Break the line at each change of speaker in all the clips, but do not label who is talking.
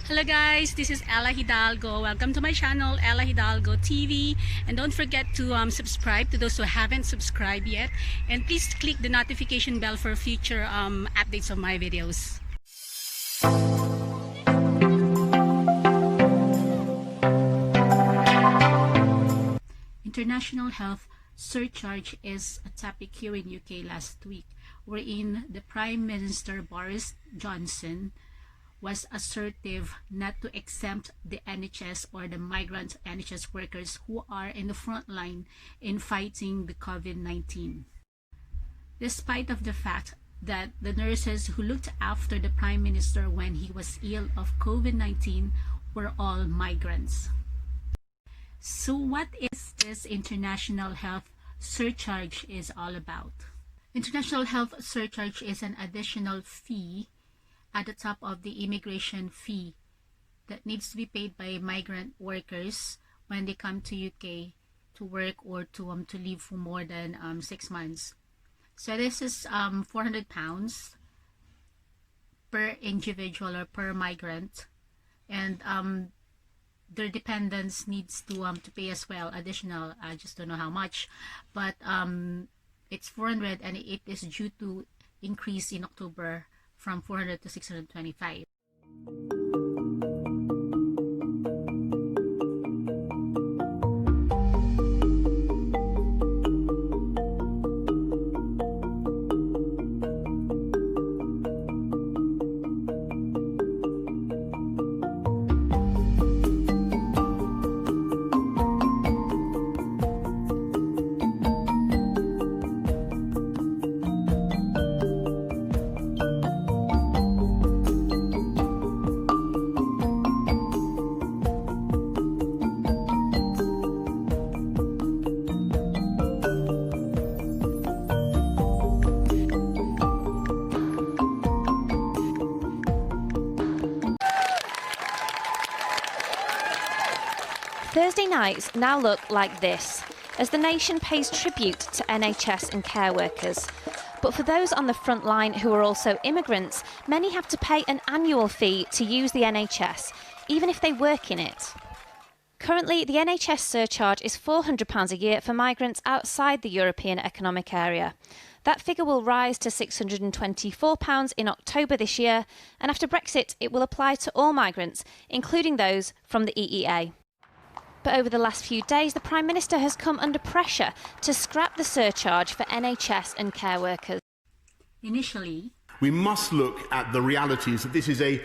Hello guys, this is Ella Hidalgo. Welcome to my channel, Ella Hidalgo TV. And don't forget to subscribe to those who haven't subscribed yet. And please click the notification bell for future updates of my videos. International Health Surcharge is a topic here in UK last week, wherein the Prime Minister Boris Johnson was assertive not to exempt the NHS or the migrant NHS workers who are in the front line in fighting the COVID-19. Despite of the fact that the nurses who looked after the Prime Minister when he was ill of COVID-19 were all migrants. So what is this International Health Surcharge is all about? International Health Surcharge is an additional fee at the top of the immigration fee that needs to be paid by migrant workers when they come to UK to work or to live for more than 6 months. So this is £400 per individual or per migrant, and their dependents needs to pay as well additional. I just don't know how much, but it's 400 and it is due to increase in October from 400 to 625.
Thursday nights now look like this, as the nation pays tribute to NHS and care workers. But for those on the front line who are also immigrants, many have to pay an annual fee to use the NHS, even if they work in it. Currently, the NHS surcharge is £400 a year for migrants outside the European Economic Area. That figure will rise to £624 in October this year, and after Brexit, it will apply to all migrants, including those from the EEA. But over the last few days, the Prime Minister has come under pressure to scrap the surcharge for NHS and care workers.
Initially,
we must look at the realities that this is a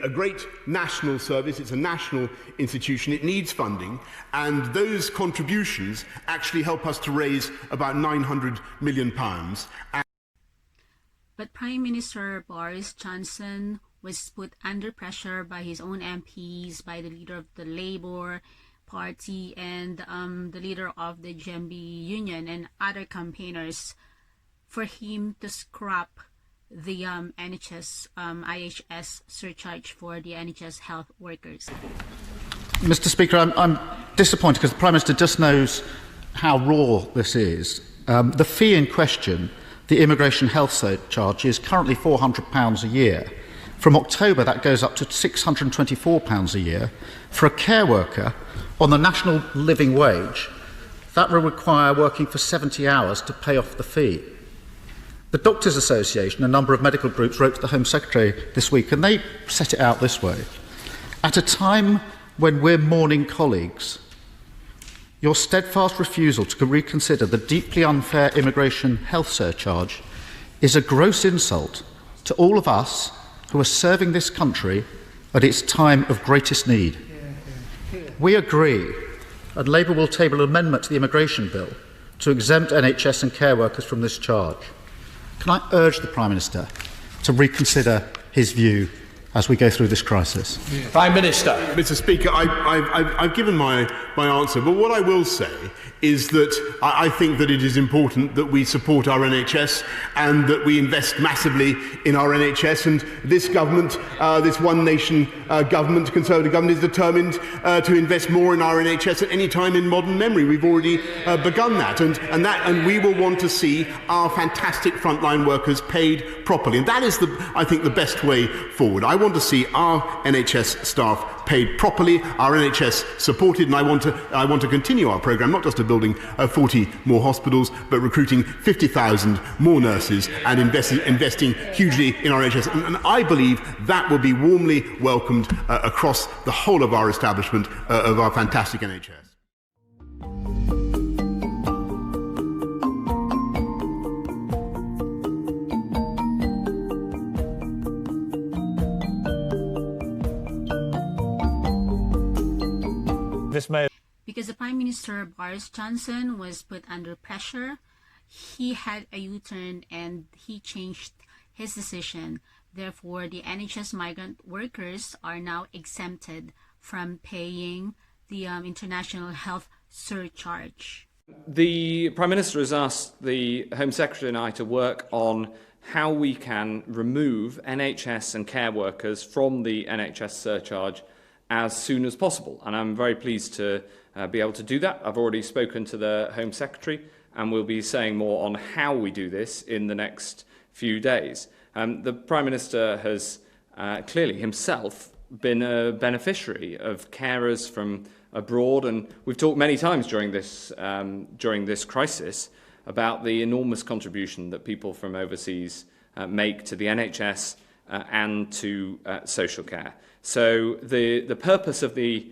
great national service. It's a national institution. It needs funding, and those contributions actually help us to raise about £900 million.
But Prime Minister Boris Johnson was put under pressure by his own MPs, by the leader of the Labour Party and the leader of the GMB Union and other campaigners for him to scrap the NHS IHS surcharge for the NHS health workers.
Mr. Speaker, I'm disappointed because the Prime Minister just knows how raw this is. The fee in question, the Immigration Health Surcharge, is currently £400 a year. From October, that goes up to £624 a year. For a care worker on the national living wage, that will require working for 70 hours to pay off the fee. The Doctors Association, a number of medical groups, wrote to the Home Secretary this week, and they set it out this way. At a time when we're mourning colleagues, your steadfast refusal to reconsider the deeply unfair Immigration Health Surcharge is a gross insult to all of us who are serving this country at its time of greatest need. We agree, and Labour will table an amendment to the immigration bill to exempt NHS and care workers from this charge. Can I urge the Prime Minister to reconsider his view as we go through this crisis?
Prime Minister.
Mr. Speaker, I've given my answer, but what I will say is that I think that it is important that we support our NHS and that we invest massively in our NHS, and this government, this one nation government, Conservative government, is determined to invest more in our NHS at any time in modern memory. We've already begun that, and we will want to see our fantastic frontline workers paid properly, and that is, I think, the best way forward. I want to see our NHS staff paid properly, our NHS supported, and I want to continue our programme, not just of building 40 more hospitals, but recruiting 50,000 more nurses and investing hugely in our NHS. And I believe that will be warmly welcomed across the whole of our establishment of our fantastic NHS.
Because the Prime Minister Boris Johnson was put under pressure, he had a U-turn and he changed his decision. Therefore, the NHS migrant workers are now exempted from paying the International Health Surcharge.
The Prime Minister has asked the Home Secretary and I to work on how we can remove NHS and care workers from the NHS surcharge as soon as possible, and I'm very pleased to be able to do that. I've already spoken to the Home Secretary and we'll be saying more on how we do this in the next few days. The Prime Minister has clearly himself been a beneficiary of carers from abroad, and we've talked many times during this crisis about the enormous contribution that people from overseas make to the NHS and to social care. So the purpose of the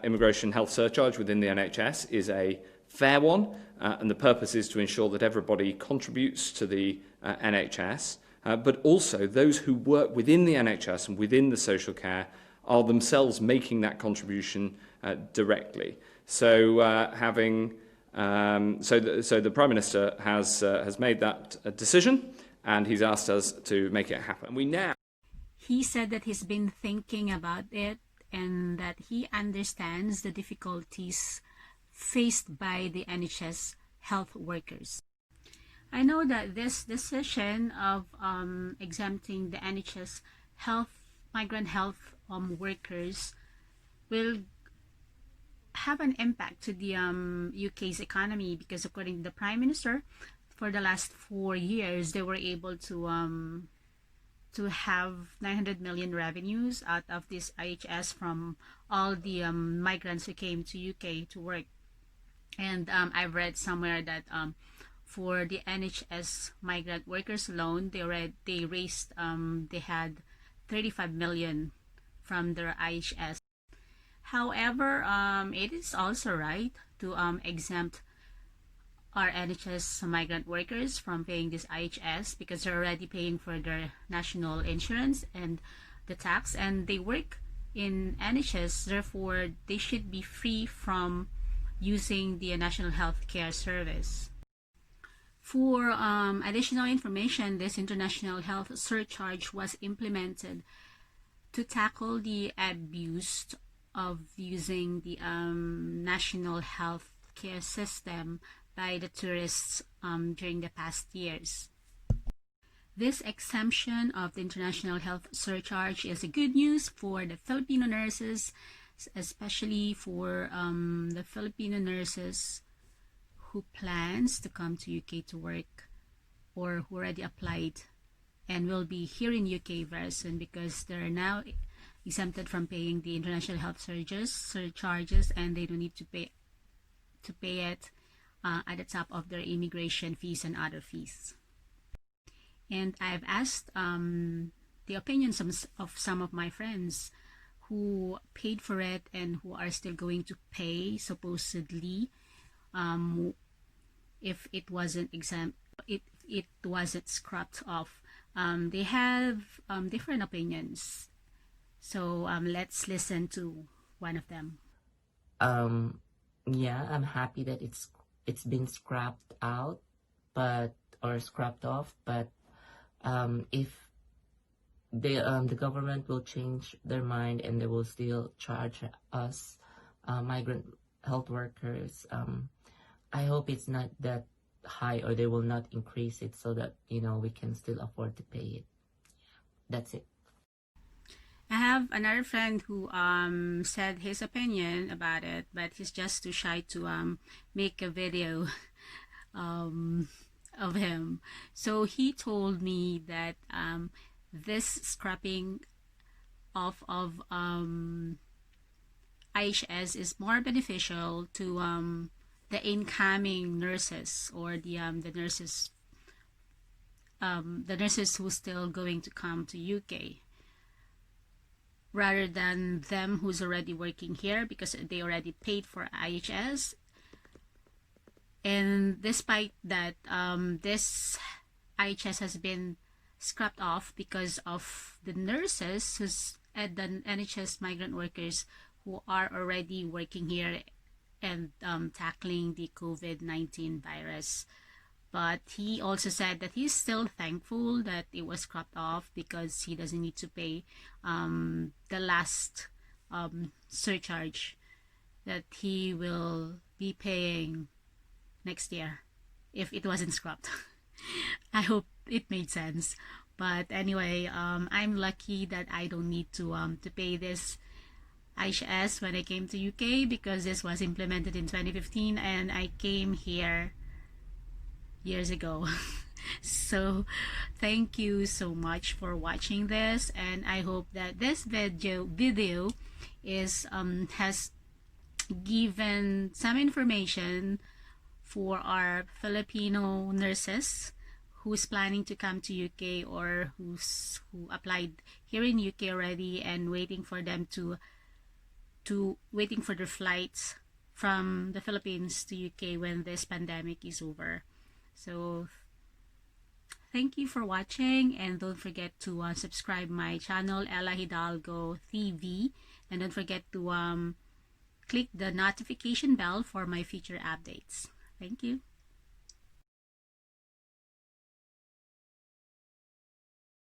Immigration Health Surcharge within the NHS is a fair one, and the purpose is to ensure that everybody contributes to the NHS, but also those who work within the NHS and within the social care are themselves making that contribution directly. So the Prime Minister has made that decision, and he's asked us to make it happen.
He said that he's been thinking about it and that he understands the difficulties faced by the NHS health workers. I know that this decision of exempting the NHS migrant health workers will have an impact to the UK's economy, because according to the Prime Minister, for the last 4 years they were able to have 900 million revenues out of this IHS from all the migrants who came to UK to work. And I've read somewhere that for the NHS migrant workers alone, they had 35 million from their IHS. However, it is also right to exempt our NHS migrant workers from paying this IHS, because they're already paying for their national insurance and the tax, and they work in NHS. Therefore, they should be free from using the National Health Care Service. For additional information, this International Health Surcharge was implemented to tackle the abuse of using the National Health Care System by the tourists during the past years. This exemption of the International Health Surcharge is a good news for the Filipino nurses, especially for the Filipino nurses who plans to come to UK to work, or who already applied and will be here in UK very soon, because they're now exempted from paying the International Health surcharges, and they don't need to pay it at the top of their immigration fees and other fees. And I've asked the opinions of some of my friends who paid for it and who are still going to pay, supposedly, if it wasn't it wasn't scrapped off. They have different opinions. So let's listen to one of them.
Yeah, I'm happy that it's been scrapped out, or scrapped off. But if the government will change their mind and they will still charge us migrant health workers, I hope it's not that high, or they will not increase it, so that we can still afford to pay it. That's it.
I have another friend who said his opinion about it, but he's just too shy to make a video of him. So he told me that this scrapping of IHS is more beneficial to the incoming nurses, or the nurses who's still going to come to UK, rather than them who's already working here, because they already paid for IHS. And despite that, this IHS has been scrapped off because of the nurses and the NHS migrant workers who are already working here and tackling the COVID-19 virus. But he also said that he's still thankful that it was scrapped off, because he doesn't need to pay the last surcharge that he will be paying next year if it wasn't scrapped. I hope it made sense. But anyway, I'm lucky that I don't need to pay this IHS when I came to UK, because this was implemented in 2015 and I came here years ago. So thank you so much for watching this, and I hope that this video is has given some information for our Filipino nurses who's planning to come to UK, or who applied here in UK already and waiting for them to waiting for their flights from the Philippines to UK when this pandemic is over. So thank you for watching, and don't forget to subscribe my channel, Ella Hidalgo TV, and don't forget to click the notification bell for my future updates. Thank you.